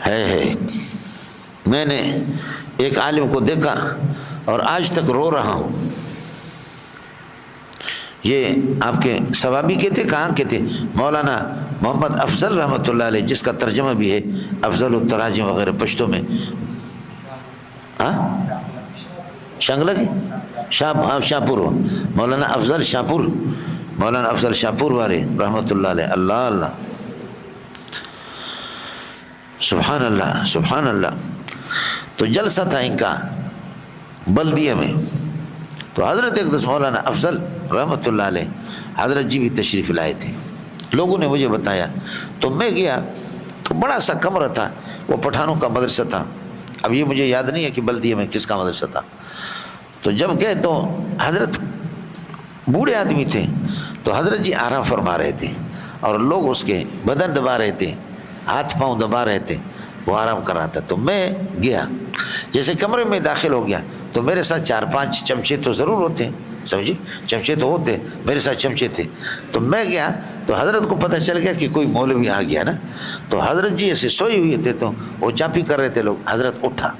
ہے۔ میں نے ایک عالم کو دیکھا اور آج تک رو رہا ہوں۔ یہ آپ کے ثوابی کے تھے، کہاں کے تھے؟ مولانا محمد افضل رحمۃ اللہ علیہ، جس کا ترجمہ بھی ہے افضل التراجم وغیرہ پشتوں میں۔ شنگلہ کی شاہپور، مولانا افضل شاہپور، مولانا افضل شاہپور والے رحمۃ اللہ علیہ۔ اللہ اللہ، سبحان اللہ سبحان اللہ۔ تو جلسہ تھا ان کا بلدیہ میں، تو حضرت اقدس مولانا افضل رحمۃ اللہ علیہ حضرت جی بھی تشریف لائے تھے۔ لوگوں نے مجھے بتایا تو میں گیا، تو بڑا سا کمرہ تھا، وہ پٹھانوں کا مدرسہ تھا۔ اب یہ مجھے یاد نہیں ہے کہ بلدیہ میں کس کا مدرسہ تھا۔ تو جب گئے تو حضرت بوڑھے آدمی تھے، تو حضرت جی آرام فرما رہے تھے اور لوگ اس کے بدن دبا رہے تھے، ہاتھ پاؤں دبا رہے تھے، وہ آرام کر رہا تھا۔ تو میں گیا، جیسے کمرے میں داخل ہو گیا تو میرے ساتھ 4-5 چمچے تو ضرور ہوتے، سمجھی، چمچے تو ہوتے، میرے ساتھ چمچے تھے۔ تو میں گیا تو حضرت کو پتہ چل گیا کہ کوئی مولوی آ گیا نا، تو حضرت جی ایسے سوئے ہوئے تھے، تو وہ چاپی کر رہے تھے لوگ۔ حضرت اٹھا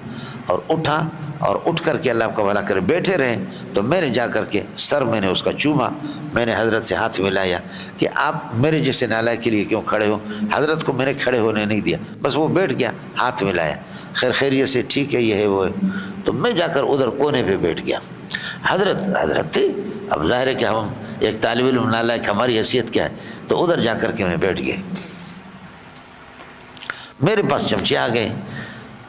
اور اٹھ کر کے اللہ کا بھلا کرے بیٹھے رہے۔ تو میں نے جا کر کے سر میں نے اس کا چوما، میں نے حضرت سے ہاتھ ملایا کہ آپ میرے جیسے نالائق کے لیے کیوں کھڑے ہو؟ حضرت کو میں نے کھڑے ہونے نہیں دیا، بس وہ بیٹھ گیا، ہاتھ ملایا، خیر خیریت سے، ٹھیک ہے، یہ ہے وہ ہے۔ تو میں جا کر ادھر کونے پہ بیٹھ گیا۔ حضرت تھے، اب ظاہر ہے کہ ہم ایک طالب علم نالائق، ہماری حیثیت کیا ہے؟ تو ادھر جا کر کے میں بیٹھ گیا۔ میرے پاس چمچے آ گئے،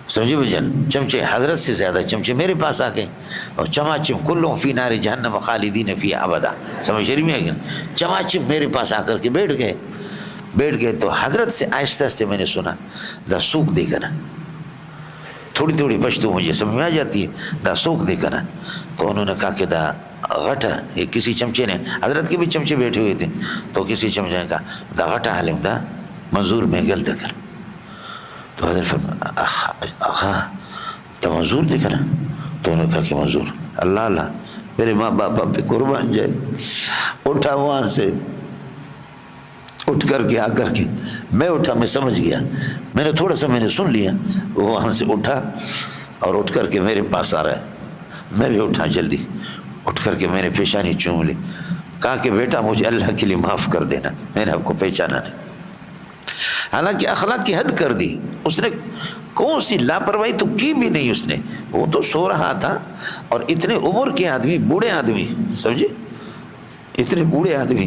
سمجھے بھجن، چمچے حضرت سے زیادہ چمچے میرے پاس آ گئے، اور چماچم کلوں فی نار جہنم خالدین فی ابدا، سمجھ شریف میں ہے کہ چماچم میرے پاس آ کر کے بیٹھ گئے۔ تو حضرت سے آہستہ آہستہ میں نے سنا، دا سوکھ دے کر، تھوڑی تھوڑی پشتو مجھے سمجھ میں آ جاتی ہے، دا سوکھ دے کر۔ تو انہوں نے کہا کہ دا غٹا، یہ کسی چمچے نے، حضرت کے بھی چمچے بیٹھے ہوئے تھے، تو کسی چمچے نے کہا دا غٹا حلم دا منظور میں گل دے کر۔ تو حضرت فرمایا آخا تو منظور دیکھا نا؟ تو انہوں نے کہا کہ منظور، اللہ اللہ، میرے ماں باپ پہ قربان جائے۔ اٹھا وہاں سے، اٹھ کر کے آ کر کے میں اٹھا، میں سمجھ گیا، میں نے تھوڑا سا میں نے سن لیا، وہ وہاں سے اٹھا اور اٹھ کر کے میرے پاس آ رہا ہے۔ میں بھی اٹھا جلدی، اٹھ کر کے میں نے پیشانی چوم لی، کہا کہ بیٹا مجھے اللہ کے لیے معاف کر دینا، میں نے آپ کو پہچانا نہیں۔ حالانکہ اخلاق کی حد کر دی اس نے، کون سی لاپرواہی تو کی بھی نہیں اس نے، وہ تو سو رہا تھا، اور اتنے عمر کے آدمی، بوڑھے آدمی، سمجھے، اتنے بوڑھے آدمی،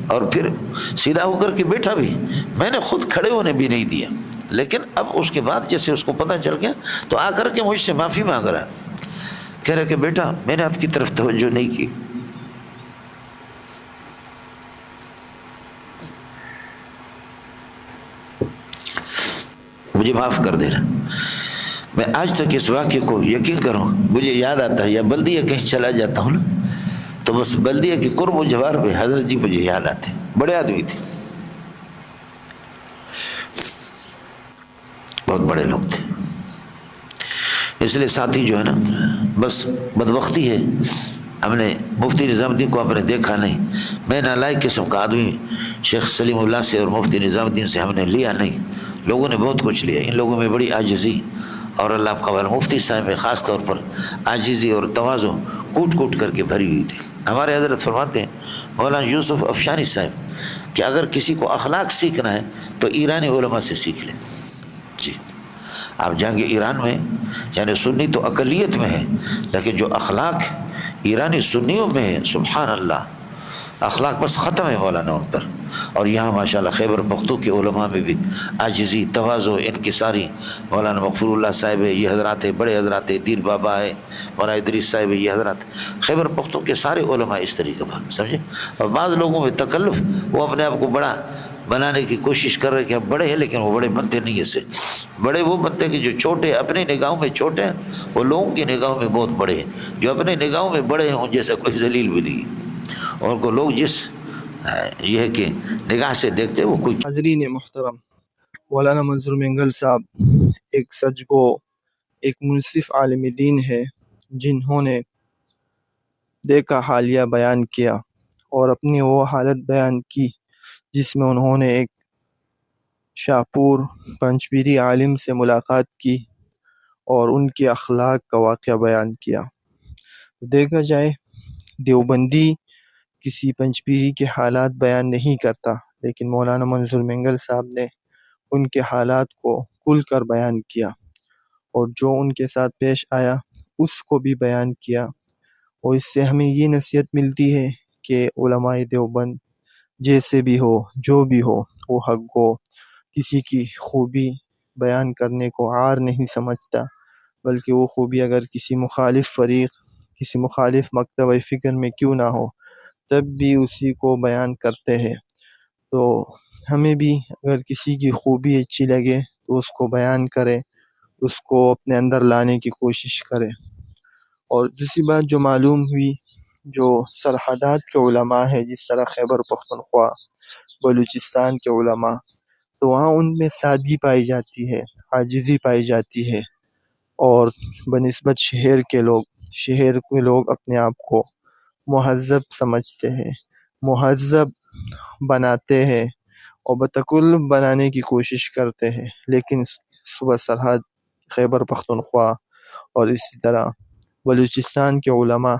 اور پھر سیدھا ہو کر کے بیٹھا بھی، میں نے خود کھڑے ہونے بھی نہیں دیا۔ لیکن اب اس کے بعد جیسے اس کو پتہ چل گیا تو آ کر کے مجھ سے معافی مانگ رہا ہے، کہہ رہا کہ بیٹا میں نے آپ کی طرف توجہ نہیں کی۔ مجھے معاف کر دینا۔ میں آج تک اس واقعے کو یقین کروں، مجھے یاد آتا ہے، یا بلدیہ کہیں چلا جاتا ہوں نا، تو بس بلدیہ کی قرب و جوار پہ حضرت جی مجھے یاد آتے، بڑے آدمی تھے، بہت بڑے لوگ تھے۔ اس لیے ساتھی جو ہے نا، بس بدبختی ہے، ہم نے مفتی نظام الدین کو آپ نے دیکھا نہیں، میں نالائق قسم کا آدمی شیخ سلیم اللہ سے اور مفتی نظام الدین سے ہم نے لیا نہیں، لوگوں نے بہت کچھ لیا، ان لوگوں میں بڑی عاجزی اور اللہ کا والا مفتی صاحب میں خاص طور پر عاجزی اور تواضع کوٹ کوٹ کر کے بھری ہوئی تھی۔ ہمارے حضرت فرماتے ہیں مولانا یوسف افشانی صاحب کہ اگر کسی کو اخلاق سیکھنا ہے تو ایرانی علماء سے سیکھ لیں۔ جی، آپ جائیں گے ایران میں، یعنی سنی تو اقلیت میں ہے، لیکن جو اخلاق ایرانی سنیوں میں ہے، سبحان اللہ، اخلاق بس ختم ہے مولانا ان پر۔ اور یہاں ماشاءاللہ خیبر پختو کے علماء میں بھی عاجزی، تواضع، انکساری، مولانا مغفور اللہ صاحب ہے، یہ حضرات ہے، بڑے حضرات ہے، دیر بابا ہے، مولانا ادریس صاحب ہے، یہ حضرات، خیبر پختو کے سارے علماء اس طریقے پر، سمجھے۔ اور بعض لوگوں میں تکلف، وہ اپنے آپ کو بڑا بنانے کی کوشش کر رہے کہ ہم بڑے ہیں، لیکن وہ بڑے بنتے نہیں ایسے، بڑے وہ بنتے کہ جو چھوٹے اپنی نگاہوں میں چھوٹے ہیں، وہ لوگوں کی نگاہوں میں بہت بڑے ہیں، جو اپنی نگاہوں میں بڑے ہیں ان جیسا کوئی ذلیل بھی نہیں، اور کو لوگ جس یہ ہے کہ نگاہ سے دیکھتے وہ کوئی۔ حاضرین محترم، مولانا منظور منگل صاحب ایک سچگو، ایک منصف عالم دین ہے، جنہوں نے دیکھا حالیہ بیان کیا اور اپنی وہ حالت بیان کی جس میں انہوں نے ایک شاہپور پنچپیری عالم سے ملاقات کی اور ان کے اخلاق کا واقعہ بیان کیا۔ دیکھا جائے دیوبندی کسی پنچپیری کے حالات بیان نہیں کرتا، لیکن مولانا منظور مینگل صاحب نے ان کے حالات کو کھل کر بیان کیا اور جو ان کے ساتھ پیش آیا اس کو بھی بیان کیا۔ اور اس سے ہمیں یہ نصیحت ملتی ہے کہ علماء دیوبند جیسے بھی ہو، جو بھی ہو، وہ حق کو، کسی کی خوبی بیان کرنے کو عار نہیں سمجھتا، بلکہ وہ خوبی اگر کسی مخالف فریق، کسی مخالف مکتب فکر میں کیوں نہ ہو، تب بھی اسی کو بیان کرتے ہیں۔ تو ہمیں بھی اگر کسی کی خوبی اچھی لگے تو اس کو بیان کرے، اس کو اپنے اندر لانے کی کوشش کرے۔ اور دوسری بات جو معلوم ہوئی، جو سرحدات کے علماء ہیں، جس طرح خیبر پختونخوا، بلوچستان کے علماء، تو وہاں ان میں سادگی پائی جاتی ہے، عاجزی پائی جاتی ہے، اور بنسبت شہر کے لوگ اپنے آپ کو مہذب سمجھتے ہیں، مہذب بناتے ہیں اور بتکلف بنانے کی کوشش کرتے ہیں، لیکن صوبہ سرحد خیبر پختونخوا اور اسی طرح بلوچستان کے علماء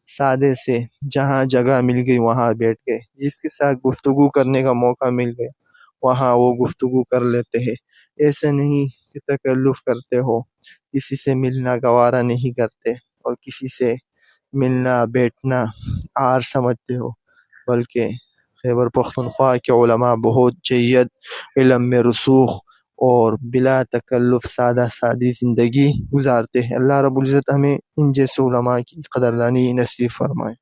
سادے سے جہاں جگہ مل گئی وہاں بیٹھ گئے، جس کے ساتھ گفتگو کرنے کا موقع مل گیا وہاں وہ گفتگو کر لیتے ہیں۔ ایسے نہیں کہ تکلف کرتے ہو، کسی سے ملنا گوارا نہیں کرتے اور کسی سے ملنا بیٹھنا عار سمجھتے ہو، بلکہ خیبر پختونخوا کے علماء بہت جید، علم میں رسوخ اور بلا تکلف سادہ سادی زندگی گزارتے ہیں۔ اللہ رب العزت ہمیں ان جیسے علماء کی قدردانی نصیب فرمائے۔